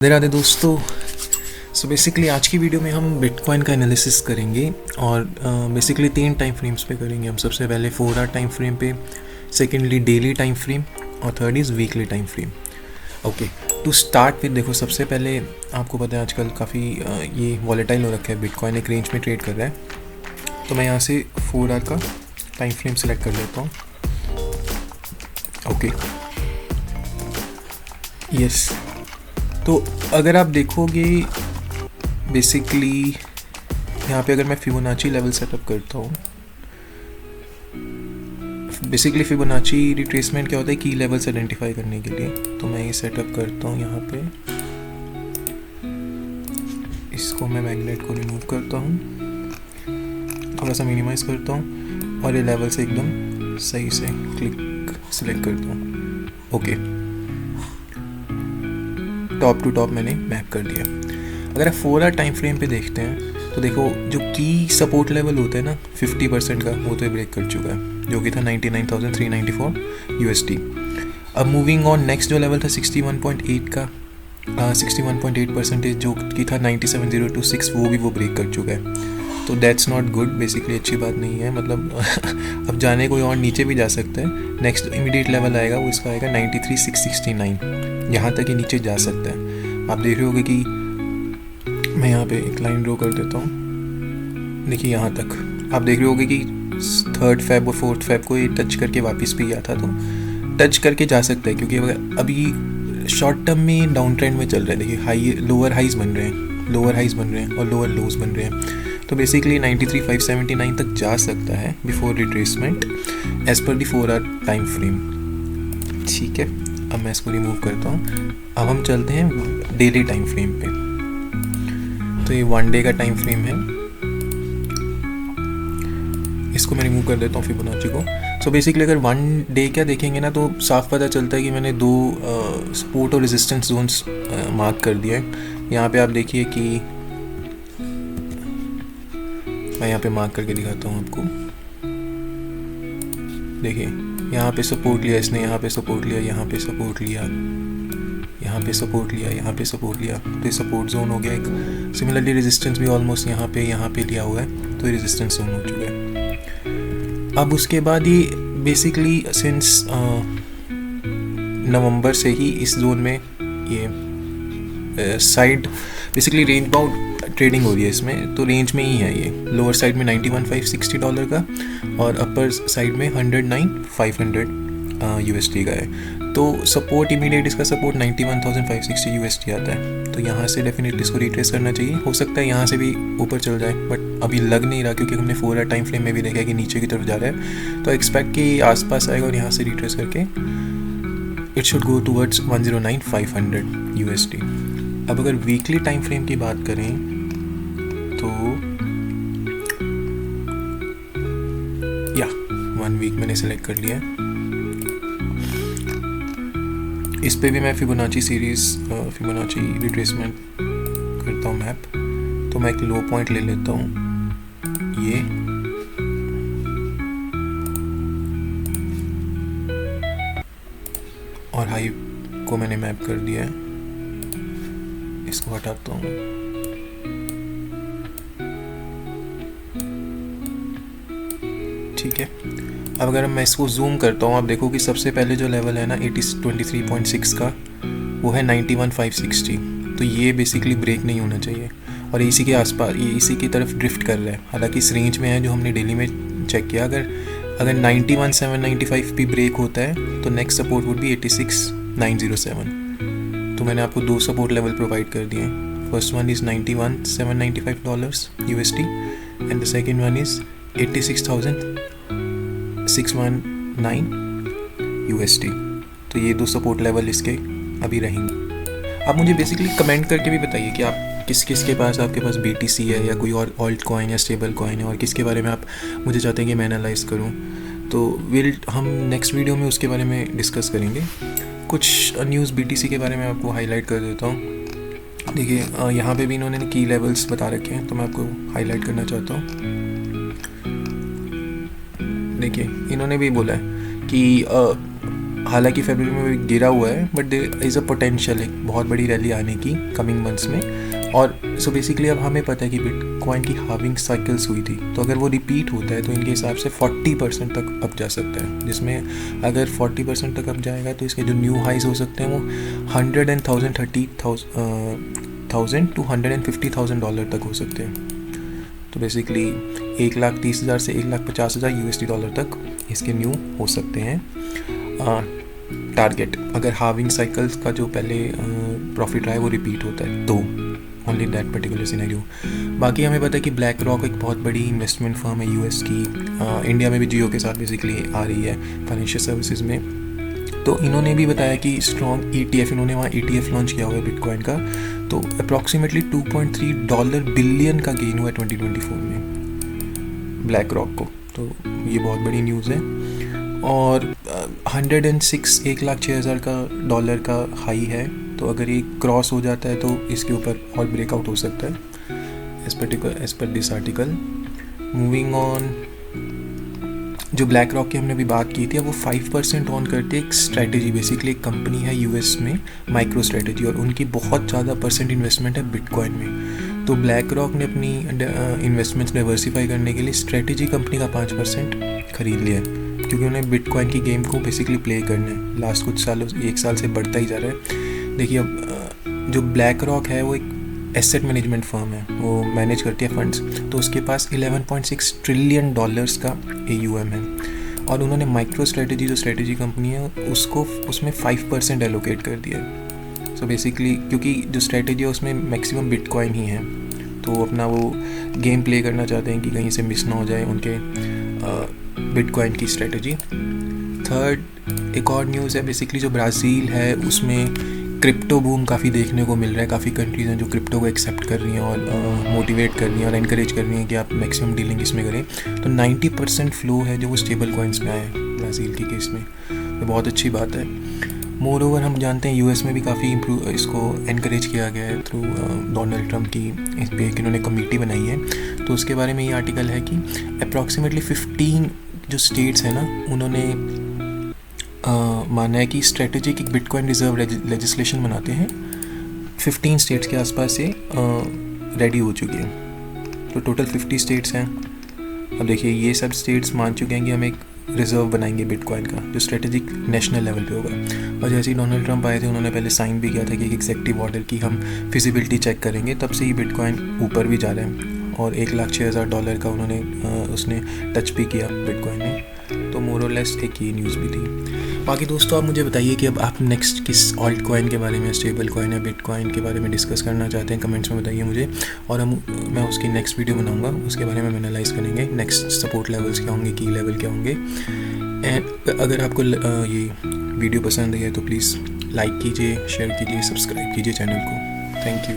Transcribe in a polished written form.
राधे राधे दोस्तों। So basically आज की वीडियो में हम बिटकॉइन का एनालिसिस करेंगे और बेसिकली 3 टाइम फ्रेम्स पे करेंगे हम। सबसे पहले 4 आवर टाइम फ्रेम पे, सेकेंडली डेली टाइम फ्रेम और third is weekly time frame. Okay, to start with देखो, सबसे पहले आपको पता है आजकल काफ़ी ये वॉलेटाइल हो रखा है, बिटकॉइन एक रेंज में ट्रेड कर रहा है। तो मैं यहाँ से 4 आवर का टाइम फ्रेम सेलेक्ट कर लेता हूँ। Okay, yes. तो अगर आप देखोगे बेसिकली यहाँ पे अगर मैं फिबोनाची लेवल सेटअप करता हूँ, बेसिकली फिबोनाची रिट्रेसमेंट क्या होता है, की लेवल्स आइडेंटिफाई करने के लिए। तो मैं ये सेटअप करता हूँ यहाँ पे, इसको मैं मैग्नेट को रिमूव करता हूँ, थोड़ा सा मिनिमाइज करता हूँ और ये लेवल से एकदम सही से क्लिक सेलेक्ट करता हूँ। ओके, टॉप टू टॉप मैंने मैप कर दिया। अगर आप 4 आवर टाइम फ्रेम पे देखते हैं तो देखो जो की सपोर्ट लेवल होता है ना 50% का, वो तो ब्रेक कर चुका है, जो कि था 99,394 USD। अब मूविंग ऑन, नेक्स्ट जो लेवल था 61.8 का, 61.8% जो कि था 97,026, वो ब्रेक कर चुका है। तो दैट्स नॉट गुड, बेसिकली अच्छी बात नहीं है। मतलब अब जाने कोई और नीचे भी जा सकता है। नेक्स्ट इमीडिएट लेवल आएगा, वो इसका आएगा 93,669, यहाँ तक ही नीचे जा सकता है। आप देख रहे होगे कि मैं यहाँ पे एक लाइन ड्रॉ कर देता हूँ, देखिए यहाँ तक आप देख रहे होगे कि 3 फेब और 4 फेब को ये टच करके वापस भी गया था, तो टच करके जा सकता है। क्योंकि अभी शॉर्ट टर्म में डाउन ट्रेंड में चल रहा है। देखिए लोअर हाइज बन रहे हैं और लोअर लोज बन रहे हैं। तो बेसिकली 93,579 तक जा सकता है बिफोर रिट्रेसमेंट एज पर दी 4 आवर टाइम फ्रेम। ठीक है, अब मैं इसको रिमूव करता हूँ। अब हम चलते हैं डेली टाइम फ्रेम पे। तो ये 1 डे का टाइम फ्रेम है, इसको मैं रिमूव कर देता हूँ फिबोनाची को। सो बेसिकली अगर 1 डे क्या देखेंगे ना, तो साफ पता चलता है कि मैंने 2 सपोर्ट और रेजिस्टेंस जोन्स मार्क कर दिए हैं। यहाँ पे आप देखिए कि मैं यहाँ पे मार्क करके दिखाता हूँ आपको। देखिए यहाँ पे सपोर्ट लिया इसने, यहाँ पे सपोर्ट लिया, यहाँ पे सपोर्ट लिया, यहाँ पे सपोर्ट लिया, यहाँ पे सपोर्ट लिया, तो ये सपोर्ट जोन हो गया एक। सिमिलरली रेजिस्टेंस भी ऑलमोस्ट यहाँ पे लिया हुआ है, तो ये रेजिस्टेंस जोन हो चुका है। अब उसके बाद ही बेसिकली सिंस नवंबर से ही इस जोन में ये side basically range bound trading हो रही है इसमें। तो रेंज में ही है ये, लोअर साइड में $91,560 का और अपर साइड में $109,500 USD का है। तो सपोर्ट इमीडिएट इसका सपोर्ट 91,560 USD आता है। तो यहाँ से डेफिनेटली इसको रिट्रेस करना चाहिए। हो सकता है यहाँ से भी ऊपर चल जाए, बट अभी लग नहीं रहा, क्योंकि हमने 4 आवर टाइम फ्रेम में भी देखा कि नीचे की तरफ जा रहा है। तो एक्सपेक्ट कि आसपास आएगा और यहाँ से रिट्रेस करके it should go towards 109,500 USD। अब अगर वीकली टाइम फ्रेम की बात करें तो 1 वीक मैंने सेलेक्ट कर लिया है। इस पे भी मैं फिबोनाची सीरीज, फिबोनाची रिट्रेसमेंट करता हूँ मैप। तो मैं एक लो पॉइंट ले लेता हूँ, ये और हाई को मैंने मैप कर दिया है, इसको हटाता हूँ। ठीक है, अब अगर मैं इसको जूम करता हूँ, आप देखो कि सबसे पहले जो लेवल है ना 23.6 का, वो है 91,560। तो ये बेसिकली ब्रेक नहीं होना चाहिए और इसी के आसपास, ये इसी की तरफ ड्रिफ्ट कर रहा है। हालांकि इस रेंज में है जो हमने डेली में चेक किया। अगर 91,795 भी ब्रेक होता है तो नेक्स्ट सपोर्ट वुड भी 86,907। तो मैंने आपको 2 सपोर्ट लेवल प्रोवाइड कर दिए हैं। First one is $91,795 USD and the second one is 86,619 USD। तो ये 2 सपोर्ट लेवल इसके अभी रहेंगे। आप मुझे बेसिकली कमेंट करके भी बताइए कि आप किस के पास, आपके पास BTC है या कोई और ऑल्ट कॉइन या स्टेबल कॉइन है, और किसके बारे में आप मुझे चाहते हैं कि मैं एनालाइज करूं। तो हम नेक्स्ट वीडियो में उसके बारे में डिस्कस करेंगे। कुछ न्यूज़ BTC के बारे में आपको हाईलाइट कर देता हूँ। देखिए यहाँ पे भी इन्होंने की लेवल्स बता रखे हैं, तो मैं आपको हाईलाइट करना चाहता हूँ। देखिए इन्होंने भी बोला है कि हालांकि फरवरी में भी गिरा हुआ है, but there is a potential एक बहुत बड़ी रैली आने की कमिंग मंथ्स में। और सो बेसिकली अब हमें पता है कि बिटकॉइन की हाविंग साइकिल्स हुई थी, तो अगर वो रिपीट होता है तो इनके हिसाब से 40% तक अप जा सकता है, जिसमें अगर 40% तक अप जाएगा तो इसके जो न्यू हाइज हो सकते हैं वो $130,000 to $150,000 तक हो सकते हैं। तो बेसिकली 1,30,000 से 1,50,000 USD डॉलर तक इसके न्यू हो सकते हैं टारगेट, अगर हाविंग साइकिल्स का जो पहले प्रॉफिट रहा है वो रिपीट होता है तो ओनली दैट पर्टिकुलर सिनेरियो। बाकी हमें पता है कि ब्लैक रॉक एक बहुत बड़ी इन्वेस्टमेंट फर्म है US की, इंडिया में भी जियो के साथ बेसिकली आ रही है फाइनेंशियल सर्विसेज में। तो इन्होंने भी बताया कि स्ट्रॉन्ग ETF, इन्होंने वहाँ ETF लॉन्च किया हुआ है बिटकॉइन का, तो अप्रॉक्सीमेटली $2.3 बिलियन का गेन हुआ है 2024 में ब्लैक रॉक को, तो ये बहुत बड़ी न्यूज़ है। और 1,06,00,000 का डॉलर का हाई है, तो अगर ये क्रॉस हो जाता है तो इसके ऊपर और ब्रेकआउट हो सकता है as per this article. Moving on, जो ब्लैक रॉक की हमने अभी बात की थी, अब वो 5% ऑन करते एक स्ट्रैटेजी, बेसिकली एक कंपनी है US में माइक्रो स्ट्रैटेजी, और उनकी बहुत ज़्यादा परसेंट इन्वेस्टमेंट है बिटकॉइन में। तो ब्लैक रॉक ने अपनी इन्वेस्टमेंट्स डाइवर्सिफाई करने के लिए स्ट्रैटेजी कंपनी का 5% खरीद लिया है, क्योंकि उन्हें बिटकॉइन की गेम को बेसिकली प्ले करना है। लास्ट कुछ सालों, 1 साल से बढ़ता ही जा रहा है। देखिए अब जो ब्लैक रॉक है वो एक एसेट मैनेजमेंट फर्म है, वो मैनेज करती है फंड्स, तो उसके पास $11.6 ट्रिलियन का AUM है, और उन्होंने माइक्रो स्ट्रेटजी जो स्ट्रेटजी कंपनी है उसको उसमें 5% एलोकेट कर दिया है। सो बेसिकली क्योंकि जो स्ट्रेटजी है उसमें मैक्सिमम बिटकॉइन ही है, तो अपना वो गेम प्ले करना चाहते हैं कि कहीं से मिस ना हो जाए उनके बिटकॉइन की स्ट्रेटजी। थर्ड एक और न्यूज़ है, बेसिकली जो ब्राज़ील है उसमें क्रिप्टो बूम काफ़ी देखने को मिल रहा है। काफ़ी कंट्रीज़ हैं जो क्रिप्टो को एक्सेप्ट कर रही हैं और मोटिवेट कर रही हैं और एनकरेज कर रही हैं कि आप मैक्सिमम डीलिंग इसमें करें। तो 90% फ्लो है जो वो स्टेबल कॉइन्स में आए हैं ब्राज़ील के केस में, तो बहुत अच्छी बात है। मोर ओवर हम जानते हैं US में भी काफ़ी इसको एनकरेज किया गया है थ्रू डोनाल्ड ट्रम्प की, इस पर एक इन्होंने कमेटी बनाई है, तो उसके बारे में ये आर्टिकल है कि अप्रॉक्सीमेटली 15 जो स्टेट्स हैं ना, उन्होंने माना है कि स्ट्रेटेजिक एक बिटकॉइन रिजर्व लेजिस्लेशन बनाते हैं। 15 स्टेट्स के आसपास से रेडी हो चुकी है, तो टोटल 50 स्टेट्स हैं। अब देखिए ये सब स्टेट्स मान चुके हैं कि हम एक रिजर्व बनाएंगे बिटकॉइन का जो स्ट्रेटेजिक नेशनल लेवल पे होगा। और जैसे ही डोनाल्ड ट्रम्प आए थे उन्होंने पहले साइन भी किया था कि एक एग्जेक्टिव ऑर्डर की हम फिजिबिलिटी चेक करेंगे, तब से ही बिटकॉइन ऊपर भी जा रहे हैं, और $1,06,000 का उन्होंने उसने टच भी किया बिटकॉइन में। तो मोर और लेस एक ये न्यूज़ भी थी। बाकी दोस्तों आप मुझे बताइए कि अब आप नेक्स्ट किस ऑल्ट कॉइन के बारे में, स्टेबल कॉइन या बिटकॉइन के बारे में डिस्कस करना चाहते हैं, कमेंट्स में बताइए मुझे, और मैं उसकी नेक्स्ट वीडियो बनाऊंगा, उसके बारे में हम एनालाइज करेंगे नेक्स्ट सपोर्ट लेवल्स क्या होंगे, की लेवल क्या होंगे। एंड अगर आपको ये वीडियो पसंद है तो प्लीज़ लाइक कीजिए, शेयर कीजिए, सब्सक्राइब कीजिए चैनल को। Thank you.